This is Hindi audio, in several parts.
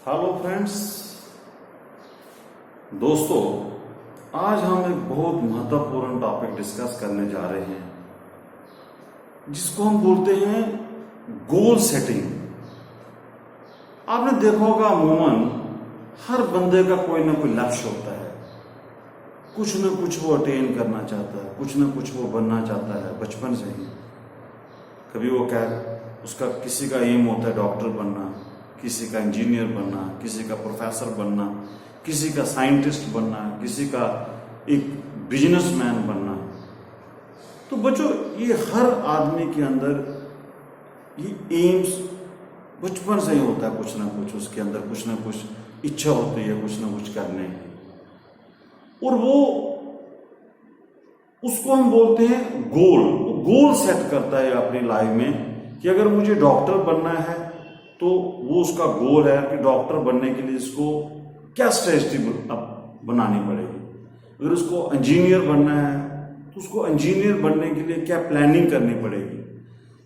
हेलो फ्रेंड्स, दोस्तों, आज हम एक बहुत महत्वपूर्ण टॉपिक डिस्कस करने जा रहे हैं जिसको हम बोलते हैं गोल सेटिंग। आपने देखा होगा अमूमन हर बंदे का कोई ना कोई लक्ष्य होता है, कुछ ना कुछ वो अटेन करना चाहता है, कुछ ना कुछ वो बनना चाहता है बचपन से ही। कभी वो उसका किसी का एम होता है डॉक्टर बनना, किसी का इंजीनियर बनना, किसी का प्रोफेसर बनना, किसी का साइंटिस्ट बनना, किसी का एक बिजनेसमैन बनना। तो बच्चों, ये हर आदमी के अंदर ये एम्स बचपन से ही होता है, कुछ ना कुछ उसके अंदर कुछ ना कुछ इच्छा होती है कुछ ना कुछ करने की, और वो उसको हम बोलते हैं गोल। गोल सेट करता है अपनी लाइफ में कि अगर मुझे डॉक्टर बनना है तो वो उसका गोल है कि डॉक्टर बनने के लिए इसको क्या स्ट्रेटजी बनानी पड़ेगी। अगर उसको इंजीनियर बनना है तो उसको इंजीनियर बनने के लिए क्या प्लानिंग करनी पड़ेगी।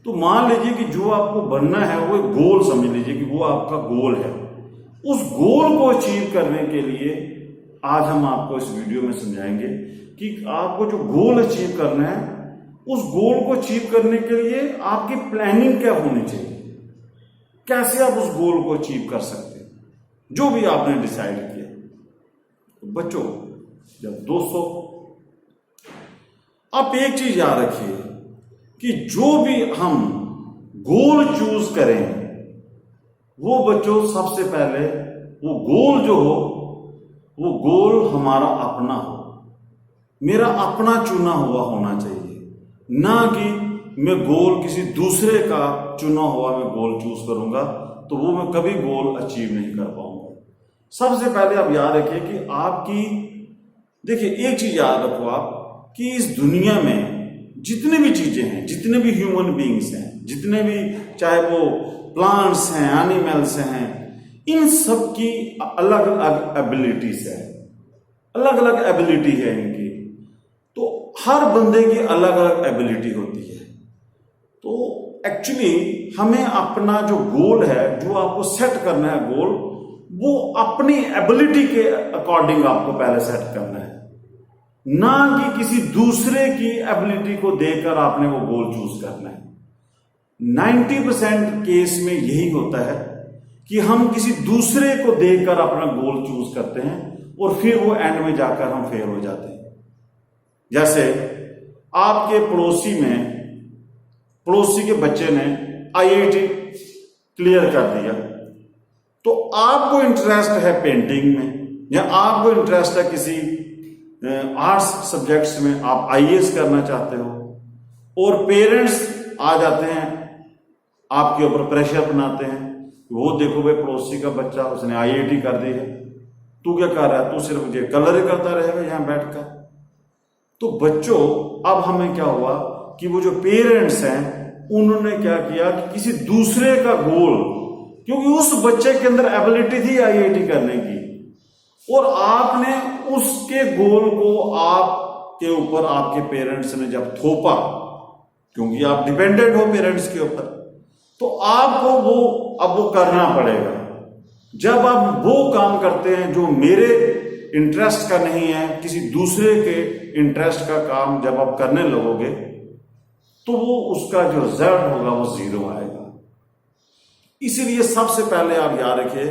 तो मान लीजिए कि जो आपको बनना है वो एक गोल समझ लीजिए कि वो आपका गोल है। उस गोल को अचीव करने के लिए आज हम आपको इस वीडियो में समझाएंगे कि आपको जो गोल अचीव करना है, उस गोल को अचीव करने के लिए आपकी प्लानिंग क्या होनी चाहिए, कैसे आप उस गोल को अचीव कर सकते हैं जो भी आपने डिसाइड किया। तो बच्चों, जब दोस्तों आप एक चीज याद रखिए कि जो भी हम गोल चूज करें वो बच्चों सबसे पहले वो गोल जो हो वो गोल हमारा अपना हो, मेरा अपना चुना हुआ होना चाहिए, ना कि मैं गोल किसी दूसरे का चुना हुआ मैं गोल चूज करूंगा तो वो मैं कभी गोल अचीव नहीं कर पाऊंगा। सबसे पहले आप याद रखिए कि आपकी, देखिए एक चीज याद रखो आप कि इस दुनिया में जितने भी चीजें हैं, जितने भी ह्यूमन बीइंग्स हैं, जितने भी चाहे वो प्लांट्स हैं, एनिमल्स हैं, इन सब की अलग अलग एबिलिटीज है, अलग अलग एबिलिटी है इनकी। तो हर बंदे की अलग अलग एबिलिटी होती है। तो एक्चुअली हमें अपना जो गोल है, जो आपको सेट करना है गोल, वो अपनी एबिलिटी के अकॉर्डिंग आपको पहले सेट करना है, ना कि किसी दूसरे की एबिलिटी को देखकर आपने वो गोल चूज करना है। 90% केस में यही होता है कि हम किसी दूसरे को देखकर अपना गोल चूज करते हैं और फिर वो एंड में जाकर हम फेल हो जाते हैं। जैसे आपके पड़ोसी के बच्चे ने आईआईटी क्लियर कर दिया, तो आपको इंटरेस्ट है पेंटिंग में, या आपको इंटरेस्ट है किसी आर्ट्स सब्जेक्ट्स में, आप आईएएस करना चाहते हो, और पेरेंट्स आ जाते हैं आपके ऊपर प्रेशर बनाते हैं, वो देखो भाई पड़ोसी का बच्चा उसने आईआईटी कर दी है, तू क्या कर रहा है, तू सिर्फ ये कलर ही करता रहेगा यहां बैठकर। तो बच्चों, अब हमें क्या हुआ कि वो जो पेरेंट्स हैं उन्होंने क्या किया कि किसी दूसरे का गोल, क्योंकि उस बच्चे के अंदर एबिलिटी थी आईआईटी करने की, और आपने उसके गोल को आपके ऊपर आपके पेरेंट्स ने जब थोपा, क्योंकि आप डिपेंडेंट हो पेरेंट्स के ऊपर, तो आपको वो करना पड़ेगा। जब आप वो काम करते हैं जो मेरे इंटरेस्ट का नहीं है, किसी दूसरे के इंटरेस्ट का काम जब आप करने लगोगे तो वो उसका जो रिजल्ट होगा वो 0 आएगा। इसीलिए सबसे पहले आप याद रखिए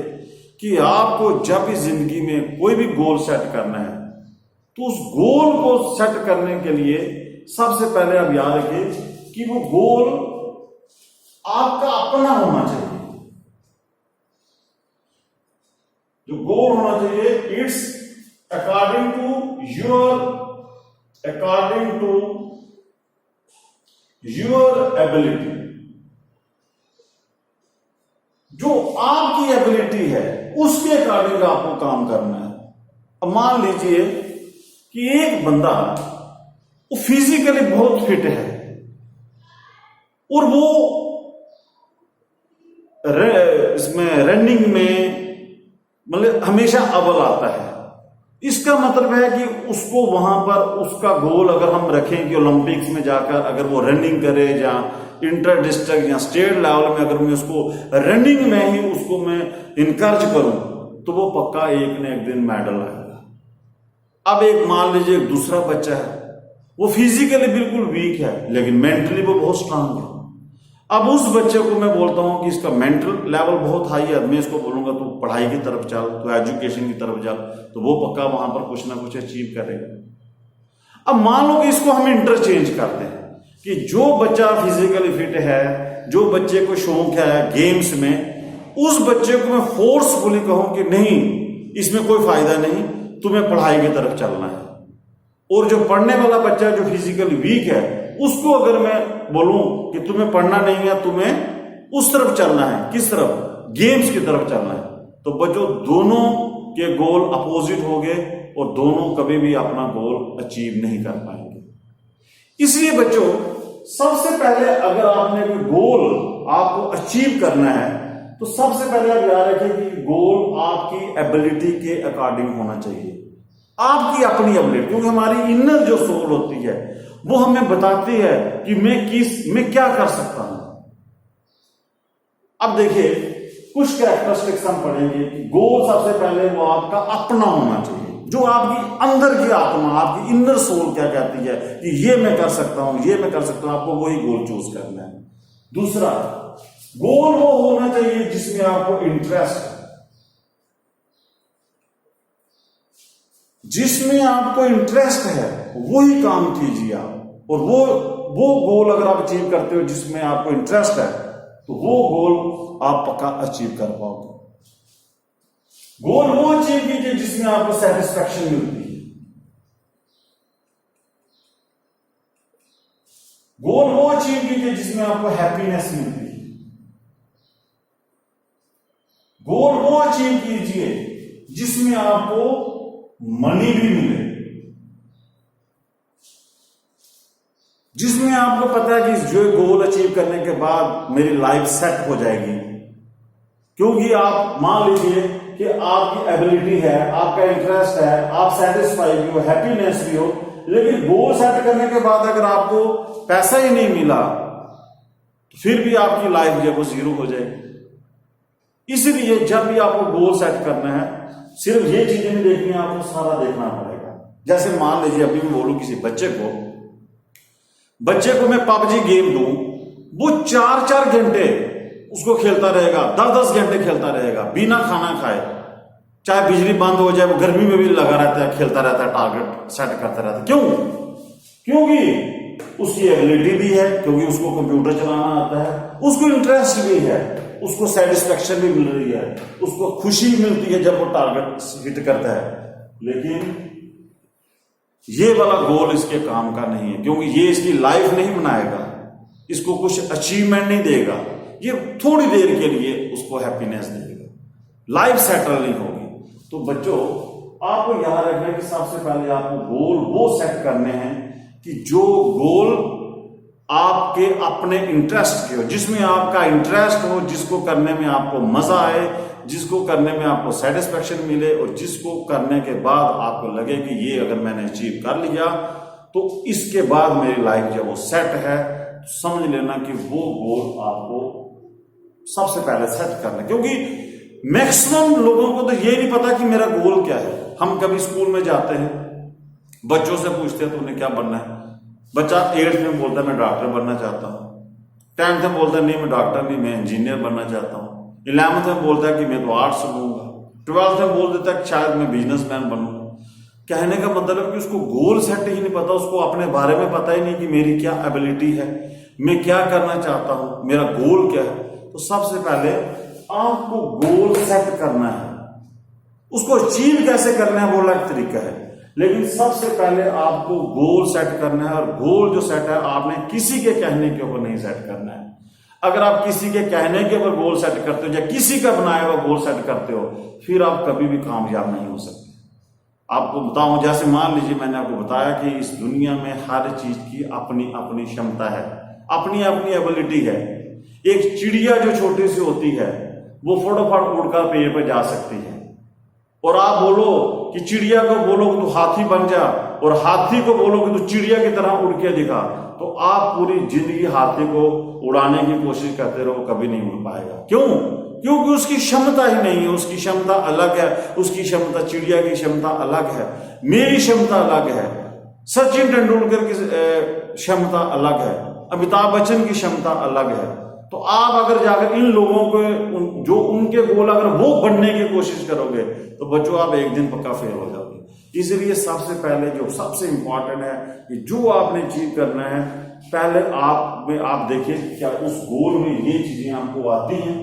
कि आपको जब भी जिंदगी में कोई भी गोल सेट करना है तो उस गोल को सेट करने के लिए सबसे पहले आप याद रखिए कि वो गोल आपका अपना होना चाहिए। जो गोल होना चाहिए, it's according to your ability. जो आपकी एबिलिटी है उसके अकॉर्डिंग आपको काम करना है। अब मान लीजिए कि एक बंदा वो फिजिकली बहुत फिट है और वो इसमें रनिंग में मतलब हमेशा अव्वल आता है, इसका मतलब है कि उसको वहां पर उसका गोल अगर हम रखें कि ओलंपिक्स में जाकर अगर वो रनिंग करे या इंटर डिस्ट्रिक्ट या स्टेट लेवल में अगर मैं उसको रनिंग में ही उसको मैं इनकरेज करूं तो वो पक्का एक न एक दिन मेडल आएगा। अब एक मान लीजिए एक दूसरा बच्चा है, वो फिजिकली बिल्कुल वीक है लेकिन मेंटली वो बहुत स्ट्रांग है। अब उस बच्चे को मैं बोलता हूं कि इसका मेंटल लेवल बहुत हाई है, मैं इसको बोलूंगा तू पढ़ाई की तरफ चल, तू एजुकेशन की तरफ चल, तो वो पक्का वहां पर कुछ ना कुछ अचीव करेगा। अब मान लो कि इसको हम इंटरचेंज करते हैं कि जो बच्चा फिजिकली फिट है, जो बच्चे को शौक है गेम्स में, उस बच्चे को मैं फोर्सफुली कहूं कि नहीं इसमें कोई फायदा नहीं, तुम्हें पढ़ाई की तरफ चलना है। और जो पढ़ने वाला बच्चा जो फिजिकली वीक है उसको अगर मैं बोलूं कि तुम्हें पढ़ना नहीं है, तुम्हें उस तरफ चलना है, किस तरफ, गेम्स की तरफ चलना है, तो बच्चों दोनों के गोल अपोजिट हो गए और दोनों कभी भी अपना गोल अचीव नहीं कर पाएंगे। इसलिए बच्चों सबसे पहले अगर आपने कोई गोल आपको अचीव करना है तो सबसे पहले आप याद रखें कि गोल आपकी एबिलिटी के अकॉर्डिंग होना चाहिए, आपकी अपनी एबिलिटी, क्योंकि हमारी इनर जो सोल होती है वो हमें बताती है कि मैं क्या कर सकता हूं। अब देखिए कुछ कैरेक्टरिस्टिक्स हम पढ़ेंगे कि गोल सबसे पहले वो आपका अपना होना चाहिए, जो आपकी अंदर की आत्मा, आपकी इनर सोल क्या कहती है कि ये मैं कर सकता हूं, ये मैं कर सकता हूं, आपको वही गोल चूज करना है। दूसरा, गोल वो होना चाहिए जिसमें आपको इंटरेस्ट है, जिसमें आपको इंटरेस्ट है वही काम कीजिए आप। और वो गोल अगर आप अचीव करते हो जिसमें आपको इंटरेस्ट है तो वो गोल आप पक्का अचीव कर पाओगे। गोल वो अचीव कीजिए जिसमें आपको सेटिस्फैक्शन मिलती है, गोल वो अचीव कीजिए जिसमें आपको हैप्पीनेस मिलती है, गोल वो अचीव कीजिए जिसमें आपको मनी भी मिले, जिसमें आपको पता है कि जो गोल अचीव करने के बाद मेरी लाइफ सेट हो जाएगी। क्योंकि आप मान लीजिए कि आपकी एबिलिटी है, आपका इंटरेस्ट है, आप सेटिस्फाई भी हो, हैप्पीनेस भी हो, लेकिन गोल सेट करने के बाद अगर आपको पैसा ही नहीं मिला तो फिर भी आपकी लाइफ जो है वो जीरो हो जाएगी। इसलिए जब भी आपको गोल सेट करना है सिर्फ ये चीजें नहीं देखनी है, आपको सारा देखना पड़ेगा। जैसे मान लीजिए अभी मैं बोलूं किसी बच्चे को मैं पबजी गेम दूं, वो 4-4 घंटे उसको खेलता रहेगा, 10-10 घंटे खेलता रहेगा बिना खाना खाए, चाहे बिजली बंद हो जाए वो गर्मी में भी लगा रहता है, खेलता रहता है, टारगेट सेट करता रहता है। क्यों? क्योंकि उसकी एबिलिटी भी है, क्योंकि उसको कंप्यूटर चलाना आता है, उसको इंटरेस्ट भी है, उसको सेटिस्फैक्शन भी मिल रही है, उसको खुशी मिलती है जब वो टारगेट हिट करता है। लेकिन ये वाला गोल इसके काम का नहीं है, क्योंकि ये इसकी लाइफ नहीं बनाएगा, इसको कुछ अचीवमेंट नहीं देगा, ये थोड़ी देर के लिए उसको हैप्पीनेस देगा, लाइफ सेटल नहीं होगी। तो बच्चों आपको याद रखना है कि सबसे पहले आपको गोल वो सेट करने हैं कि जो गोल आपके अपने इंटरेस्ट के हो, जिसमें आपका इंटरेस्ट हो, जिसको करने में आपको मजा आए, जिसको करने में आपको सेटिस्फैक्शन मिले और जिसको करने के बाद आपको लगे कि ये अगर मैंने अचीव कर लिया तो इसके बाद मेरी लाइफ जब वो सेट है, तो समझ लेना कि वो गोल आपको सबसे पहले सेट करना है। क्योंकि मैक्सिमम लोगों को तो ये नहीं पता कि मेरा गोल क्या है। हम कभी स्कूल में जाते हैं, बच्चों से पूछते हैं तो उन्हें क्या बनना है, बच्चा 8th में बोलता है मैं डॉक्टर बनना चाहता हूँ, 10th में बोलता है नहीं मैं डॉक्टर नहीं, मैं इंजीनियर बनना चाहता हूँ, 11th में बोलता है कि मैं तो आर्ट्स लूंगा, 12th में बोल देता है कि शायद मैं बिजनेसमैन बनूंगा। कहने का मतलब है कि उसको गोल सेट ही नहीं पता, उसको अपने बारे में पता ही नहीं कि मेरी क्या एबिलिटी है, मैं क्या करना चाहता हूं, मेरा गोल क्या है। तो सबसे पहले आपको गोल सेट करना है, उसको अचीव कैसे करना है वो अलग तरीका है, लेकिन सबसे पहले आपको गोल सेट करना है। और गोल जो सेट है आपने किसी के कहने के ऊपर नहीं सेट करना है। अगर आप किसी के कहने के ऊपर गोल सेट करते हो या किसी का बनाया हुआ गोल सेट करते हो, फिर आप कभी भी कामयाब नहीं हो सकते। आपको बताऊं, जैसे मान लीजिए मैंने आपको बताया कि इस दुनिया में हर चीज की अपनी अपनी क्षमता है, अपनी अपनी एबिलिटी है। एक चिड़िया जो छोटी सी होती है वो फटाफट उड़कर पेड़ पर जा सकती है, और आप बोलो कि चिड़िया को बोलो कि तू हाथी बन जा, और हाथी को बोलो कि तू चिड़िया की तरह उड़ के दिखा, तो आप पूरी जिंदगी हाथी को उड़ाने की कोशिश करते रहो, कभी नहीं उड़ पाएगा। क्यों? क्योंकि उसकी क्षमता ही नहीं है, उसकी क्षमता अलग है, उसकी क्षमता, चिड़िया की क्षमता अलग है, मेरी क्षमता अलग है, सचिन तेंदुलकर की क्षमता अलग है, अमिताभ बच्चन की क्षमता अलग है। तो आप अगर जाकर इन लोगों को जो उनके गोल अगर वो बनने की कोशिश करोगे तो बच्चों आप एक दिन पक्का फेल हो जाओगे। इसलिए सबसे पहले जो सबसे इंपॉर्टेंट है कि जो आपने अचीव करना है, पहले आप देखिए क्या उस गोल में ये चीजें आपको आती हैं,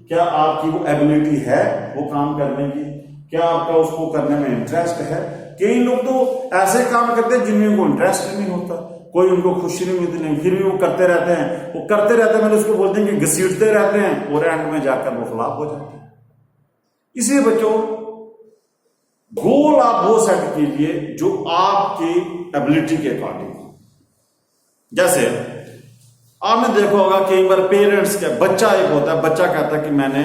क्या आपकी वो एबिलिटी है वो काम करने की, क्या आपका उसको करने में इंटरेस्ट है। कई लोग तो ऐसे काम करते हैं जिनमें उनको इंटरेस्ट नहीं होता, कोई उनको खुशी नहीं मिलती, नहीं, फिर भी वो करते रहते हैं, मैंने उसको बोलते हैं कि घसीटते रहते हैं और एंड में जाकर वो फ्लॉप हो जाते हैं। इसलिए बच्चों गोल आप वो सेट कीजिए जो आपकी एबिलिटी के अकॉर्डिंग। जैसे आपने देखा होगा कई बार पेरेंट्स का बच्चा एक होता है, बच्चा कहता है कि मैंने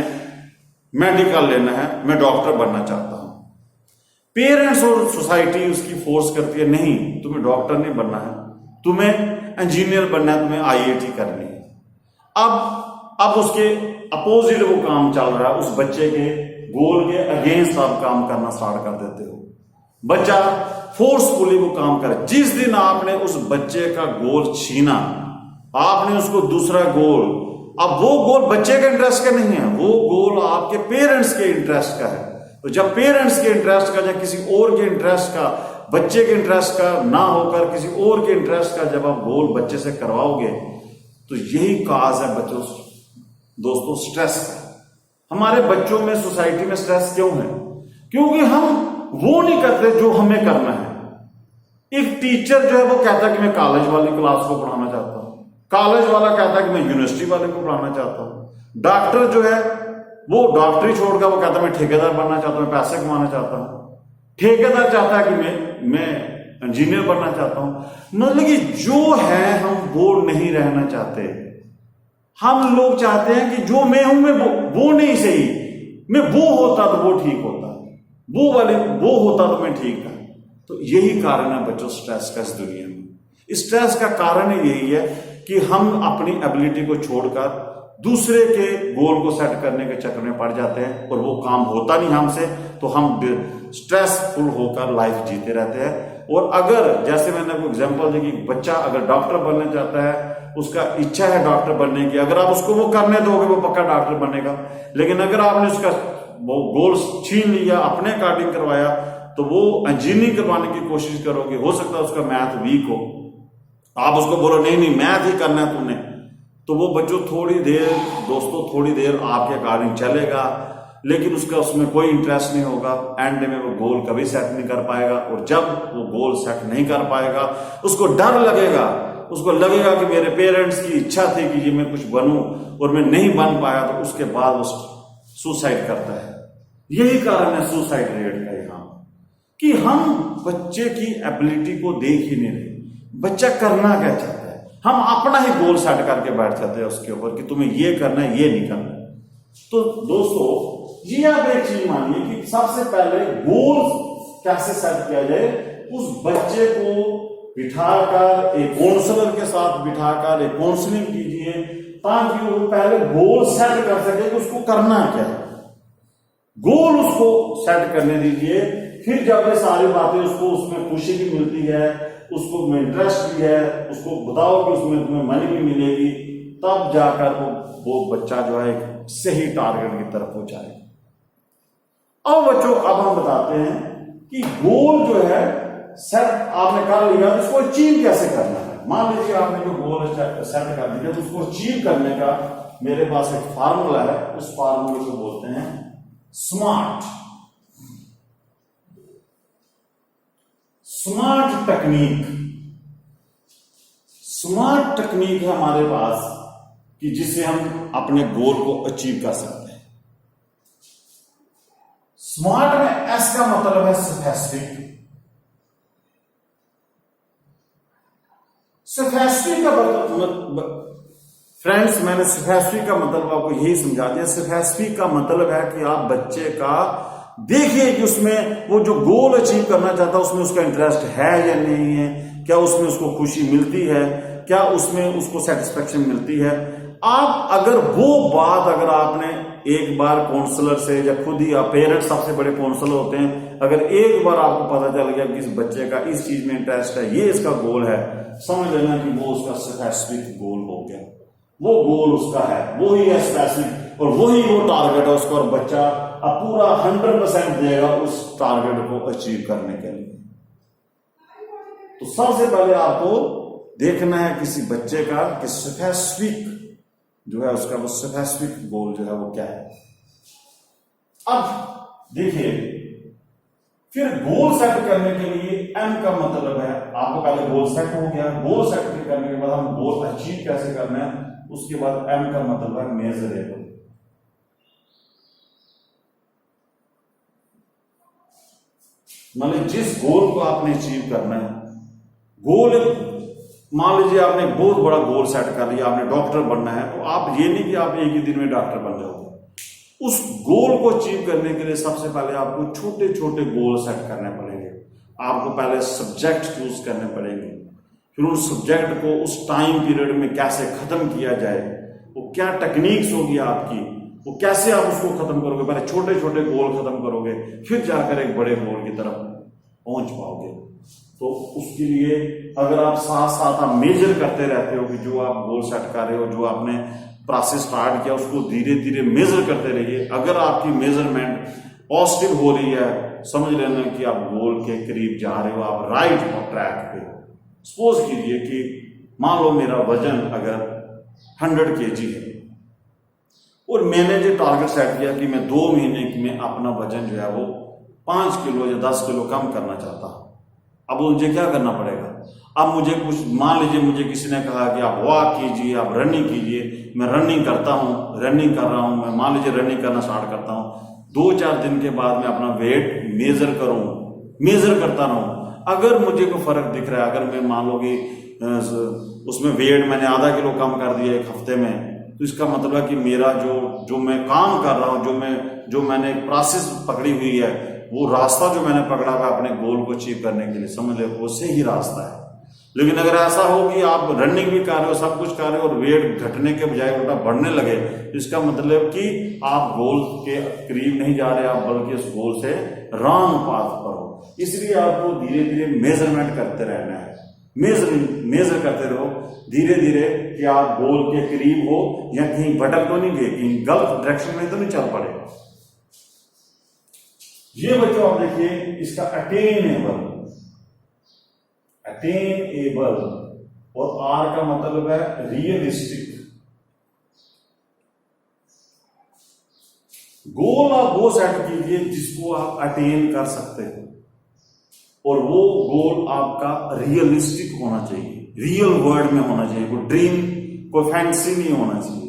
मेडिकल लेना है, मैं डॉक्टर बनना चाहता हूं। पेरेंट्स और सोसाइटी उसकी फोर्स करती है, नहीं तुम्हें डॉक्टर नहीं बनना है, तुम्हें इंजीनियर बनना है, तुम्हें आईआईटी करनी है। अब उसके अपोजिट वो काम चल रहा है, उस बच्चे के गोल के अगेंस्ट आप काम करना स्टार्ट कर देते हो। बच्चा फोर्सफुली वो काम करे। जिस दिन आपने उस बच्चे का गोल छीना, आपने उसको दूसरा गोल, अब वो गोल बच्चे के इंटरेस्ट का नहीं है, वो गोल आपके पेरेंट्स के इंटरेस्ट का है। तो जब पेरेंट्स के इंटरेस्ट का या किसी और के इंटरेस्ट का, बच्चे के इंटरेस्ट का ना होकर किसी और के इंटरेस्ट का जब आप गोल बच्चे से करवाओगे, तो यही काज है बच्चों दोस्तों स्ट्रेस का। हमारे बच्चों में, सोसाइटी में स्ट्रेस क्यों है? क्योंकि हम वो नहीं करते जो हमें करना है। एक टीचर जो है वो कहता है कि मैं कॉलेज वाली क्लास को पढ़ाना चाहता हूं, कॉलेज वाला कहता है कि मैं यूनिवर्सिटी वाले को पढ़ाना चाहता हूं। डॉक्टर जो है वो डॉक्टरी छोड़कर वो कहता है मैं ठेकेदार बनना चाहता हूं, मैं पैसे कमाना चाहता हूं। ठेकेदार चाहता है कि मैं इंजीनियर बनना चाहता हूं। मतलब कि जो है हम वो नहीं रहना चाहते। हम लोग चाहते हैं कि जो मैं हूं मैं वो नहीं सही, मैं वो होता तो वो ठीक होता, वो होता तो मैं ठीक था। तो यही कारण है बच्चों स्ट्रेस का इस दुनिया में। स्ट्रेस का कारण यही है कि हम अपनी एबिलिटी को छोड़कर दूसरे के गोल को सेट करने के चक्कर में पड़ जाते हैं और वो काम होता नहीं हमसे, तो हम स्ट्रेसफुल होकर लाइफ जीते रहते हैं। और अगर जैसे मैंने आपको एग्जांपल दी कि बच्चा अगर डॉक्टर बनना चाहता है, उसका इच्छा है डॉक्टर बनने की, अगर आप उसको वो करने दोगे वो पक्का डॉक्टर बनेगा। लेकिन अगर आपने उसका वो गोल छीन लिया, अपने अकॉर्डिंग करवाया, तो वो इंजीनियरिंग करवाने की कोशिश करोगे, हो सकता है उसका मैथ वीक हो, आप उसको बोलो नहीं मैथ ही करना है तूने, तो वो बच्चों थोड़ी देर आपके अकॉर्डिंग चलेगा, लेकिन उसमें कोई इंटरेस्ट नहीं होगा। एंड में वो गोल कभी सेट नहीं कर पाएगा। और जब वो गोल सेट नहीं कर पाएगा, उसको डर लगेगा, उसको लगेगा कि मेरे पेरेंट्स की इच्छा थी कि ये मैं कुछ बनूं और मैं नहीं बन पाया, तो उसके बाद वो सुसाइड करता है। यही कारण है सुसाइड रेट का यहाँ, कि हम बच्चे की एबिलिटी को देख ही नहीं रहे, बच्चा करना क्या चाहता है। हम अपना ही गोल सेट करके बैठ जाते हैं उसके ऊपर कि तुम्हें ये करना है, ये नहीं करना है। तो दोस्तों ये आप एक चीज मानिए कि सबसे पहले गोल कैसे सेट किया जाए। उस बच्चे को बिठाकर एक काउंसलर के साथ बिठाकर एक काउंसलिंग कीजिए, ताकि वो पहले गोल सेट कर सके कि उसको करना क्या है। गोल उसको सेट करने दीजिए, फिर जब ये सारी बातें उसको उसमें खुशी भी मिलती है, उसको इंटरेस्ट भी है, उसको बताओ कि उसमें तुम्हें मनी भी मिलेगी, तब जाकर वो बच्चा जो है एक सही टारगेट की तरफ हो जाएगा। अब बच्चों अब हम बताते हैं कि गोल जो है सेट आपने कर लिया, उसको अचीव कैसे करना है। मान लीजिए आपने जो गोल सेट कर दिया, तो उसको अचीव करने का मेरे पास एक फार्मूला है। उस फार्मूले को बोलते हैं स्मार्ट टेक्निक। स्मार्ट टेक्निक है हमारे पास कि जिससे हम अपने गोल को अचीव कर सकते हैं। स्मार्ट में एस का मतलब है स्पेसिफिक। स्पेसिफिक का मतलब फ्रेंड्स, मैंने स्पेसिफिक का मतलब आपको यही समझा दिया। स्पेसिफिक का मतलब है कि आप बच्चे का देखिए कि उसमें वो जो गोल अचीव करना चाहता है उसमें उसका इंटरेस्ट है या नहीं है, क्या उसमें उसको खुशी मिलती है, क्या उसमें उसको सेटिस्फेक्शन मिलती है। आप अगर वो बात अगर आपने एक बार काउंसलर से या खुद ही पेरेंट्स सबसे बड़े काउंसलर होते हैं, अगर एक बार आपको पता चल गया कि इस बच्चे का इस चीज में इंटरेस्ट है, ये इसका गोल है, समझ लेना कि वो उसका स्पेसिफिक गोल हो गया, वो गोल उसका है, वो ही है स्पेसिफिक और वही वो टारगेट है उसका, और बच्चा अब पूरा 100% देगा उस टारगेट को अचीव करने के लिए। तो सबसे पहले आपको देखना है किसी बच्चे का कि स्पेसिफिक जो है उसका वो स्पेसिफिक गोल जो है वो क्या है। अब देखिए, फिर गोल सेट करने के लिए एम का मतलब है, आपको पहले गोल सेट हो गया, गोल सेट करने के बाद हम गोल अचीव कैसे करना है, उसके बाद एम का मतलब है मेजरेबल। मतलब जिस गोल को आपने अचीव करना है, गोल मान लीजिए आपने बहुत बड़ा गोल सेट कर लिया, आपने डॉक्टर बनना है, तो आप ये नहीं कि आप एक ही दिन में डॉक्टर बन जाओगे। उस गोल को अचीव करने के लिए सबसे पहले आपको छोटे छोटे गोल सेट करने पड़ेंगे। आपको पहले सब्जेक्ट चूज करने पड़ेंगे, फिर उन सब्जेक्ट को उस टाइम पीरियड में कैसे खत्म किया जाए, वो क्या टेक्निक्स होगी आपकी, वो कैसे आप उसको खत्म करोगे। पहले छोटे छोटे गोल खत्म करोगे, फिर जाकर एक बड़े गोल की तरफ पहुंच पाओगे। तो उसके लिए अगर आप साथ साथ आप मेजर करते रहते हो कि जो आप गोल सेट कर रहे हो, जो आपने प्रोसेस स्टार्ट किया, उसको धीरे धीरे मेजर करते रहिए। अगर आपकी मेजरमेंट पॉजिटिव हो रही है, समझ लेना कि आप गोल के करीब जा रहे हो, आप राइट ट्रैक पे। सपोज कीजिए कि मान लो मेरा वजन अगर 100 kg है और मैंने जो टारगेट सेट किया कि मैं 2 महीने में अपना वजन जो है वो 5 किलो या 10 किलो कम करना चाहता हूं। अब मुझे क्या करना पड़ेगा? अब मुझे कुछ, मान लीजिए मुझे किसी ने कहा कि आप वॉक कीजिए, आप रनिंग कीजिए। मैं रनिंग करता हूँ, रनिंग कर रहा हूँ, मैं मान लीजिए रनिंग करना स्टार्ट करता हूँ, 2-4 दिन के बाद मैं अपना वेट मेजर करूँ, मेजर करता रहूँ। अगर मुझे कोई फर्क दिख रहा है, अगर मैं मान लो कि उसमें वेट मैंने आधा किलो कम कर दिया 1 हफ्ते में, तो इसका मतलब है कि मेरा जो मैं काम कर रहा हूँ, जो मैंने प्रोसेस पकड़ी हुई है, वो रास्ता जो मैंने पकड़ा हुआ अपने गोल को अचीव करने के लिए, समझ लो वो सही रास्ता है। लेकिन अगर ऐसा हो कि आप रनिंग भी कर रहे हो, सब कुछ कर रहे हो और वेट घटने के बजाय उल्टा बढ़ने लगे, तो इसका मतलब कि आप गोल के करीब नहीं जा रहे, आप बल्कि उस गोल से रॉन्ग पाथ पर हो। इसलिए आपको धीरे धीरे मेजरमेंट करते रहना है, मेजर करते रहो धीरे धीरे कि आप गोल के करीब हो या कहीं भटक तो नहीं गए, कहीं गलत डायरेक्शन में तो नहीं चल पड़े। ये बच्चों आप देखिए, इसका अटेनेबल और आर का मतलब है रियलिस्टिक। गोल आप वो सेट कीजिए जिसको आप अटेन कर सकते हो और वो गोल आपका रियलिस्टिक होना चाहिए, रियल वर्ल्ड में होना चाहिए। कोई ड्रीम, कोई फैंसी नहीं होना चाहिए,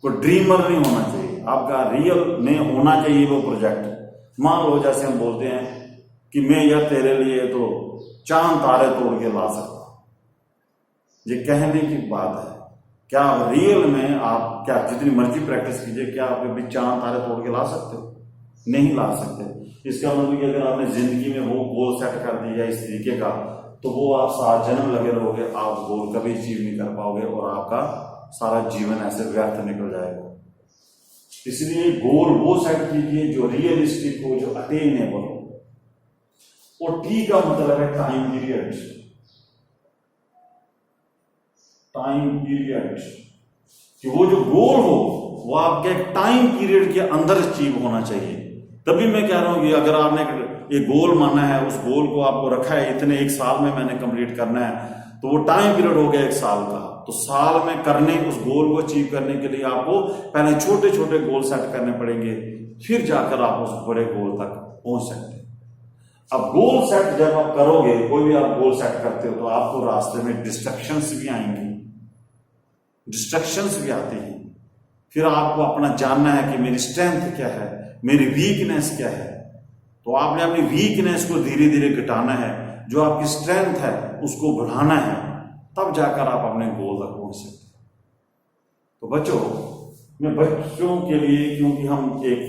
कोई ड्रीमर नहीं होना चाहिए, आपका रियल में होना चाहिए वो प्रोजेक्ट। मान लो जैसे हम बोलते हैं कि मैं यार तेरे लिए तो चांद तारे तोड़ के ला सकता हूं, ये कहने की बात है। क्या रियल में आप क्या जितनी मर्जी प्रैक्टिस कीजिए, क्या आप कभी चांद तारे तोड़ के ला सकते हो? नहीं ला सकते। इसका मतलब कि अगर आपने जिंदगी में वो गोल सेट कर दिया इस तरीके का, तो वो आप सारा जन्म लगे रहोगे, आप गोल कभी अचीव नहीं कर पाओगे और आपका सारा जीवन ऐसे व्यर्थ निकल जाएगा। इसलिए गोल वो सेट कीजिए जो रियलिस्टिक हो, जो अटेनेबल हो। और टी का मतलब है टाइम पीरियड। टाइम पीरियड कि वो जो गोल हो वो आपके टाइम पीरियड के अंदर अचीव होना चाहिए। तभी मैं कह रहा हूं कि अगर आपने एक गोल माना है, उस गोल को आपको रखा है इतने 1 साल में मैंने कंप्लीट करना है, तो वो टाइम पीरियड हो गया 1 साल का। तो साल में करने, उस गोल को अचीव करने के लिए आपको पहले छोटे छोटे गोल सेट करने पड़ेंगे, फिर जाकर आप उस बड़े गोल तक पहुंच सकते हैं। अब गोल सेट जब आप करोगे, कोई भी आप गोल सेट करते हो, तो आपको रास्ते में डिस्ट्रक्शंस भी आएंगी, डिस्ट्रक्शंस भी आती हैं। फिर आपको अपना जानना है कि मेरी स्ट्रेंथ क्या है, मेरी वीकनेस क्या है। तो आपने अपनी वीकनेस को धीरे धीरे घटाना है, जो आपकी स्ट्रेंथ है उसको बढ़ाना है, तब जाकर आप अपने गोल तक पहुंच सकते हैं। तो बच्चों, मैं बच्चों के लिए, क्योंकि हम एक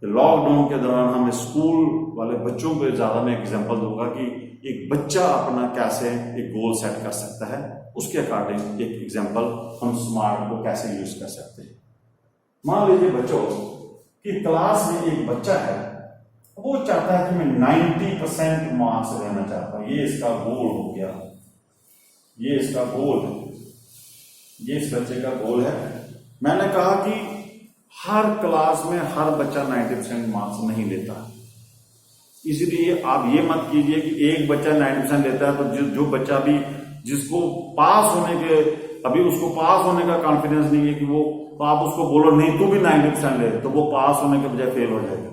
लॉकडाउन के दौरान हम स्कूल वाले बच्चों पे ज्यादा मैं एग्जांपल दूंगा कि एक बच्चा अपना कैसे एक गोल सेट कर सकता है। उसके अकॉर्डिंग एक एग्जांपल हम स्मार्ट को कैसे यूज कर सकते हैं। मान लीजिए बच्चों कि क्लास में एक बच्चा है, वो चाहता है कि मैं 90% मार्क्स लेना चाहता हूं, ये इसका गोल हो गया, ये इसका गोल है, ये इस बच्चे का गोल है। मैंने कहा कि हर क्लास में हर बच्चा 90% मार्क्स नहीं लेता, इसलिए आप ये मत कीजिए कि एक बच्चा 90% लेता है तो जो बच्चा भी जिसको पास होने के अभी उसको पास होने का कॉन्फिडेंस नहीं है कि वो, तो आप उसको बोलो नहीं तू भी 90% ले, तो वो पास होने के बजाय फेल हो जाएगा।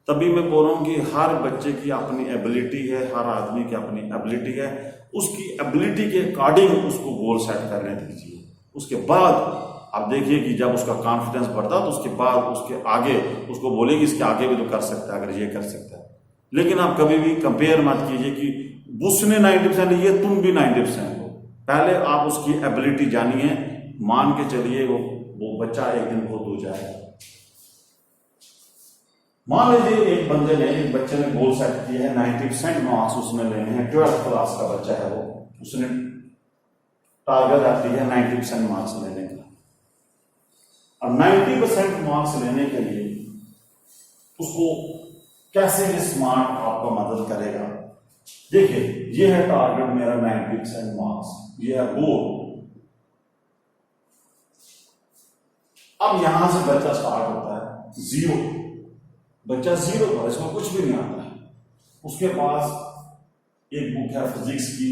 तभी मैं बोल रहा हूं कि हर बच्चे की अपनी एबिलिटी है, हर आदमी की अपनी एबिलिटी है, उसकी एबिलिटी के अकॉर्डिंग उसको गोल सेट करने दीजिए। उसके बाद आप देखिए कि जब उसका कॉन्फिडेंस बढ़ता तो उसके बाद उसके आगे उसको बोलेगी इसके आगे भी तो कर सकता है, अगर ये कर सकता है। लेकिन आप कभी भी कंपेयर मत कीजिए कि उसने 90% ली है तुम भी 90% लो। पहले आप उसकी एबिलिटी जानिए, मान के चलिए वो बच्चा एक दिन बहुत हो जाएगा। मान लीजिए एक बच्चे ने गोल सेट किया है 90% मार्क्स उसने लेने हैं, 12th क्लास का बच्चा है वो, उसने टारगेट रखती है 90% मार्क्स लेने का। अब 90% मार्क्स लेने के लिए उसको कैसे भी स्मार्ट आपको मदद करेगा। देखिए ये है टारगेट मेरा 90% मार्क्स, ये है गोल। अब यहां से बच्चा स्टार्ट होता है 0, बच्चा 0 पर, इसमें कुछ भी नहीं आता है। उसके पास एक बुक है फिजिक्स की,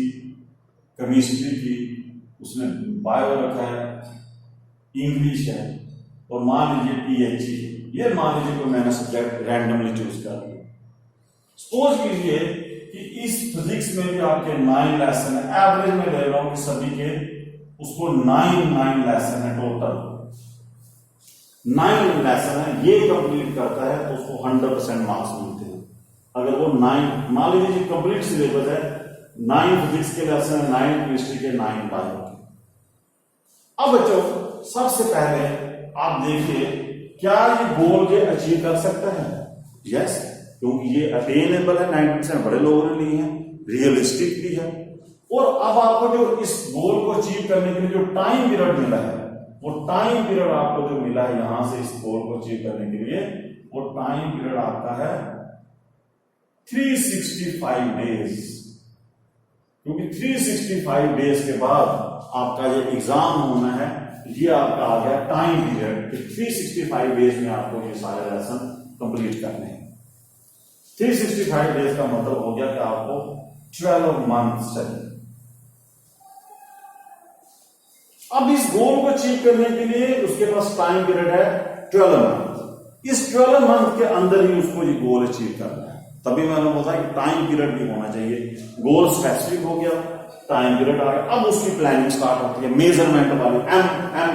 केमिस्ट्री की, उसने बायो रखा है, इंग्लिश है, और मान लीजिए पीएचई, ये मान लीजिए कोई मैंने सब्जेक्ट रैंडमली चूज कर लिया। सपोज कीजिए कि इस फिजिक्स में भी आपके 9 लेसन है, एवरेज में ले रहा हूं कि सभी के उसको 9 लेसन है, टोटल 9 लेसन है, ये कंप्लीट करता है तो उसको 100% मार्क्स मिलते हैं। अगर वो 9 मान लीजिए कंप्लीट सिलेबस है, 9 फिजिक्स के लेसन है, 9 केमिस्ट्री के, 9 बायो के। अब बच्चों सबसे पहले आप देखिए क्या ये गोल ये अचीव कर सकता है? यस, क्योंकि ये अटेनेबल है, 90% बड़े लोगों ने ली है, रियलिस्टिक भी है। और अब आपको जो इस गोल को अचीव करने के लिए जो टाइम पीरियड मिला है, वो टाइम पीरियड आपको जो मिला है यहां से इस गोल को अचीव करने के लिए, वो टाइम पीरियड आपका है 365 डेज। क्योंकि 365 डेज के बाद आपका ये एग्जाम होना है, ये आपका आ गया टाइम पीरियड। 365 डेज में आपको ये सारे लेसन कंप्लीट करने हैं। 365 डेज का मतलब हो गया कि आपको 12 मंथ चाहिए। अब इस गोल को अचीव करने के लिए उसके पास टाइम पीरियड है 12 मंथ। इस 12 मंथ के अंदर ही उसको ये गोल अचीव करना है। तभी मैंने बोला कि टाइम पीरियड भी होना चाहिए। गोल स्पेसिफिक हो गया, टाइम पीरियड आ गया, अब उसकी प्लानिंग स्टार्ट होती है, मेजरमेंट वाली। एम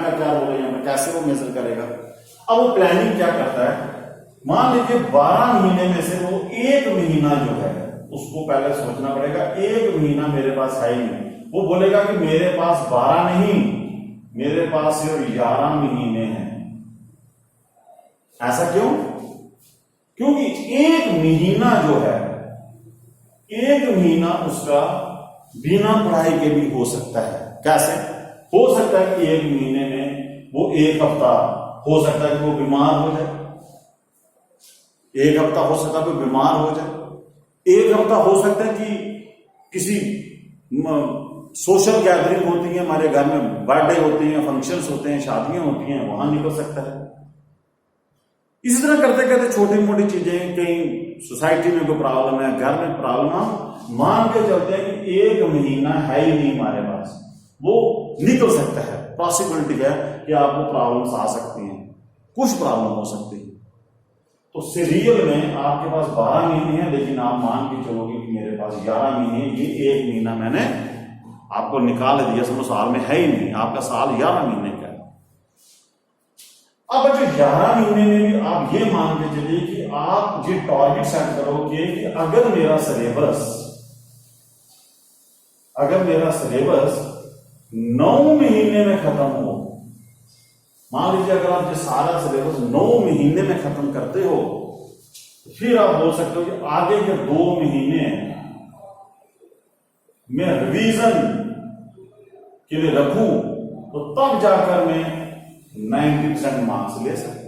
का क्या बोला यहाँ पे, कैसे वो मेजर करेगा। अब वो प्लानिंग क्या करता है, मान लीजिए 12 महीने में से वो 1 महीना जो है उसको पहले सोचना पड़ेगा, 1 महीना मेरे पास है ही नहीं। वो बोलेगा कि मेरे पास 12 नहीं, मेरे पास सिर्फ 11 महीने हैं। ऐसा क्यों? क्योंकि 1 महीना जो है, 1 महीना उसका बिना पढ़ाई के भी हो सकता है। कैसे हो सकता है कि 1 महीने में वो 1 हफ्ता हो सकता है कि वो बीमार हो जाए, 1 हफ्ता हो सकता है कि बीमार हो जाए, 1 हफ्ता हो सकता है कि किसी सोशल गैदरिंग होती है, हमारे घर में बर्थडे होते हैं, फंक्शंस होते हैं, शादियां होती हैं, वहां निकल सकता है। इसी तरह करते करते छोटी मोटी चीजें, कहीं सोसाइटी में कोई प्रॉब्लम है, घर में प्रॉब्लम, हम मान के चलते हैं कि 1 महीना है ही नहीं हमारे पास, वो निकल सकता है। पॉसिबिलिटी है कि आपको प्रॉब्लम्स आ सकती हैं, कुछ प्रॉब्लम हो सकती है। तो सीरियल में आपके पास 12 महीने हैं, लेकिन आप मान के चलोगे कि मेरे पास 11 महीने, ये 1 महीना मैंने आपको निकाल दिया, समझो साल में है ही नहीं, आपका साल 11 महीने का है। अब जो 11 महीने में भी आप ये मान के चलिए कि आप ये टारगेट सेट करोगे कि अगर मेरा सिलेबस 9 महीने में खत्म हो, मान लीजिए अगर आप ये सारा सिलेबस 9 महीने में खत्म करते हो, फिर आप बोल सकते हो कि आगे के 2 महीने में रिवीजन के लिए रखूं तो तब जाकर मैं 90% मार्क्स ले सकता।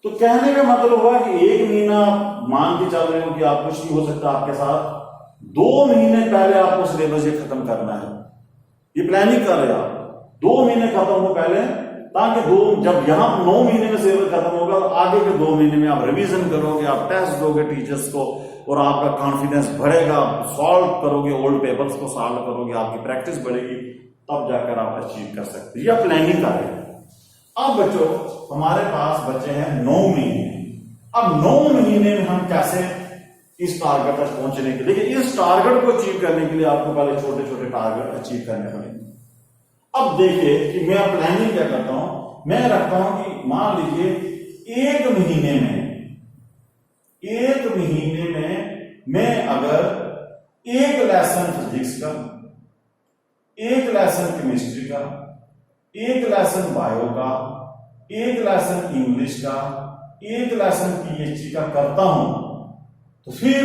तो कहने का मतलब हुआ कि एक महीना मान के चल रहे हो कि आप कुछ नहीं हो सकता आपके साथ, 2 महीने पहले आपको सिलेबस ये खत्म करना है, ये प्लानिंग कर रहे हो आप 2 महीने खत्म हो पहले, ताकि जब यहां 9 महीने में सिलेबस खत्म होगा तो आगे के 2 महीने में आप रिवीजन करोगे, आप टेस्ट दोगे टीचर्स को और आपका कॉन्फिडेंस बढ़ेगा, आप सॉल्व करोगे, ओल्ड पेपर्स को सॉल्व करोगे, आपकी प्रैक्टिस बढ़ेगी, तब जाकर आप अचीव कर सकते हैं। यह प्लानिंग कर रहे हैं। अब बच्चों हमारे पास बचे हैं 9 महीने। अब 9 महीने में हम कैसे इस टारगेट तक पहुंचने के लिए, इस टारगेट को अचीव करने के लिए आपको पहले छोटे छोटे टारगेट अचीव करने पड़ेंगे। अब देखिए कि मैं प्लानिंग क्या करता हूं, मैं रखता हूं कि मान लीजिए 1 महीने में मैं अगर 1 लेसन फिजिक्स का, 1 लेसन केमिस्ट्री का, 1 लेसन बायो का, 1 लेसन इंग्लिश का, 1 लेसन पीएचडी का करता हूं, तो फिर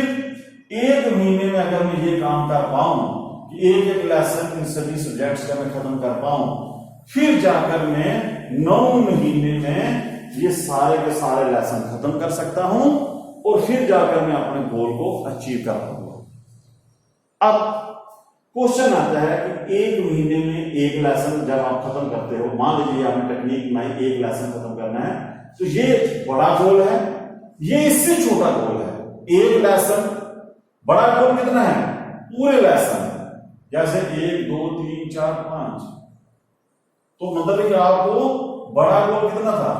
1 महीने में अगर मैं ये काम कर पाऊं कि एक लेसन इन सभी सब्जेक्ट्स का मैं खत्म कर पाऊं, फिर जाकर मैं 9 महीने में ये सारे के सारे लेसन खत्म कर सकता हूं और फिर जाकर मैं अपने गोल को अचीव कर पाऊंगा। अब क्वेश्चन आता है कि 1 महीने में 1 लेसन जब आप खत्म करते हो, मान लीजिए आपने टेक्निक बनाई 1 लेसन खत्म करना है, तो ये बड़ा गोल है, ये इससे छोटा गोल है। 1 लेसन, बड़ा गोल कितना है? पूरे लेसन, जैसे 1 2 3 4 5, तो मतलब कि आपको बड़ा गोल कितना था?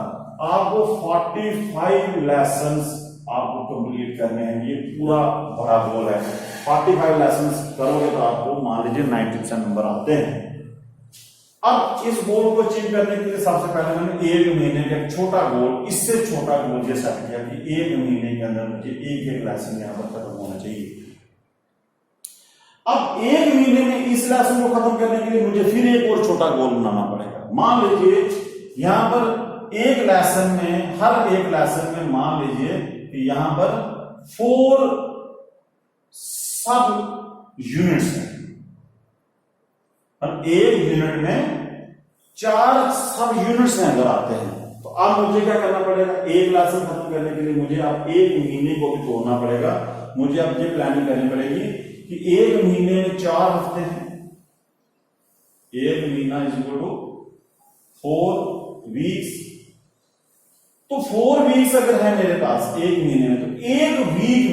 आपको 45 लेसन्स आपको कंप्लीट करने हैं, ये पूरा बड़ा गोल है। 45 लेसन्स करोगे तो आपको मान लीजिए 90% नंबर आते हैं। अब इस गोल को अचीव करने के लिए सबसे पहले मैंने 1 महीने का एक छोटा गोल, इससे छोटा गोल ये सेट किया कि 1 महीने के अंदर मुझे एक लेसन यहां पर खत्म होना चाहिए। अब 1 महीने में इस लेसन को खत्म करने के लिए मुझे फिर एक और छोटा गोल बनाना पड़ेगा। मान लीजिए यहां पर एक लेसन में, हर एक लेसन में मान लीजिए कि यहां पर 4 सब यूनिट्स हैं और एक यूनिट में 4 सब यूनिट्स अगर आते हैं, तो अब मुझे क्या करना पड़ेगा? एक लेसन खत्म करने के लिए मुझे अब 1 महीने को भी तोड़ना पड़ेगा। मुझे अब ये प्लानिंग करनी पड़ेगी कि 1 महीने में 4 हफ्ते हैं, 1 महीना इज इक्वल टू 4 वीक्स, तो 4 वीक्स अगर है मेरे पास 1 महीने में, तो एक वीक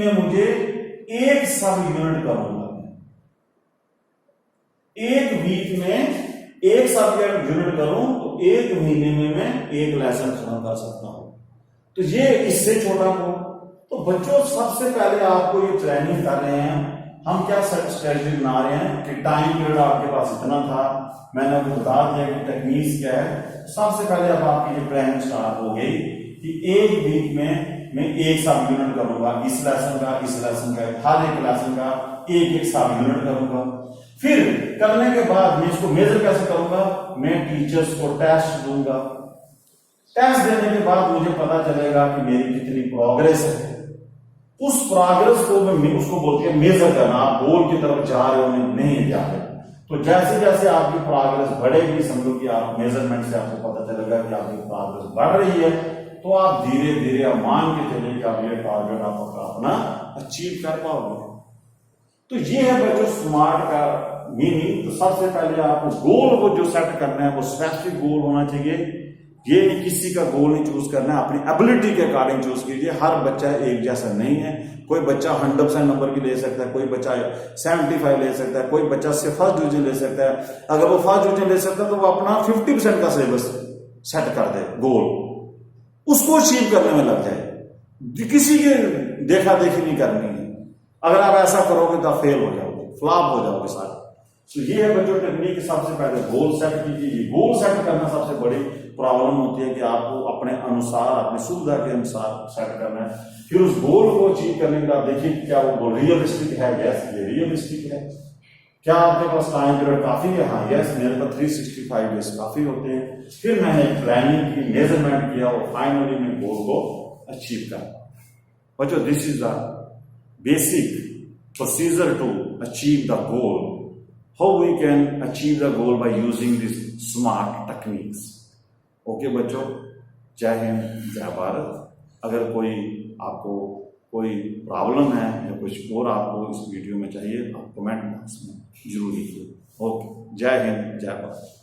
में मुझे 1 सब यूनिट करूंगा। 1 वीक में 1 सब यूनिट करूं तो 1 महीने में मैं 1 लेसन खत्म कर सकता हूं। तो ये इससे छोटा हो। तो बच्चों सबसे पहले आपको ये ट्रेनिंग कर रहे हैं, हम क्या स्ट्रेटजी बना रहे हैं कि टाइम पीरियड आपके पास इतना था, मैंने आपको बता दिया कि टेक्निक्स क्या है। सबसे पहले अब आपकी ये प्लानिंग स्टार्ट हो गई कि 1 वीक में मैं 1 सब यूनिट करूंगा, इस लेसन का, हर एक लेसन का एक सब यूनिट करूंगा। फिर करने के बाद मैं इसको मेजर कैसे करूंगा? मैं टीचर्स को टेस्ट दूंगा। टेस्ट देने के बाद मुझे पता चलेगा कि मेरी कितनी प्रोग्रेस है। उस प्रोग्रेस को मैं उसको बोलते हैं मेजर करना। आप गोल की तरफ जा रहे हो, नहीं जा रहे, तो जैसे जैसे आपकी प्रोग्रेस बढ़ेगी, समझो कि आप मेजरमेंट से आपको पता चलेगा कि आपकी प्रोग्रेस बढ़ रही है, तो आप धीरे धीरे आप मान के चलिए कि आप ये टारगेट आप अपना अचीव कर पाओगे। तो ये है बच्चों स्मार्ट का मीनिंग। तो सबसे पहले आपको गोल को जो सेट करना है वो स्पेसिफिक गोल होना चाहिए। ये नहीं किसी का गोल नहीं चूज करना है, अपनी एबिलिटी के अकॉर्डिंग चूज कीजिए। हर बच्चा एक जैसा नहीं है, कोई बच्चा 100% नंबर भी ले सकता है, कोई बच्चा 75 ले सकता है, कोई बच्चा से फर्स्ट डिवीजन ले सकता है। अगर वो फर्स्ट डिवीजन ले सकता है तो वो अपना 50% का सिलेबस सेट कर दे, गोल उसको अचीव करने में लग जाए। किसी की देखा देखी नहीं करनी है। अगर आप ऐसा करोगे तो आप फेल हो जाओगे, फ्लॉप हो जाओगे सारे। तो ये है बच्चों टेक्निक। सबसे पहले गोल सेट कीजिए। गोल सेट करना सबसे बड़ी प्रॉब्लम होती है कि आपको अपने अनुसार, अपनी सुविधा के अनुसार सेट करना है। फिर उस गोल को अचीव करने के बाद देखिए क्या वो गोल रियलिस्टिक है। यस, ये रियलिस्टिक है। क्या आपके पास टाइम पीरियड काफी है? हाँ, यस, मेरे पास 365 डेज काफी होते हैं। फिर मैंने प्लानिंग की, मेजरमेंट किया और फाइनली मैं गोल को अचीव कर। बच्चों, this is the basic procedure to achieve the goal, how we can achieve the goal by using these smart techniques. Okay बच्चों, जय हिंद जय भारत। अगर कोई आपको कोई प्रॉब्लम है या कुछ और आपको इस वीडियो में चाहिए, आप कमेंट बॉक्स में जरूर लिखिए। ओके, जय हिंद जय भारत।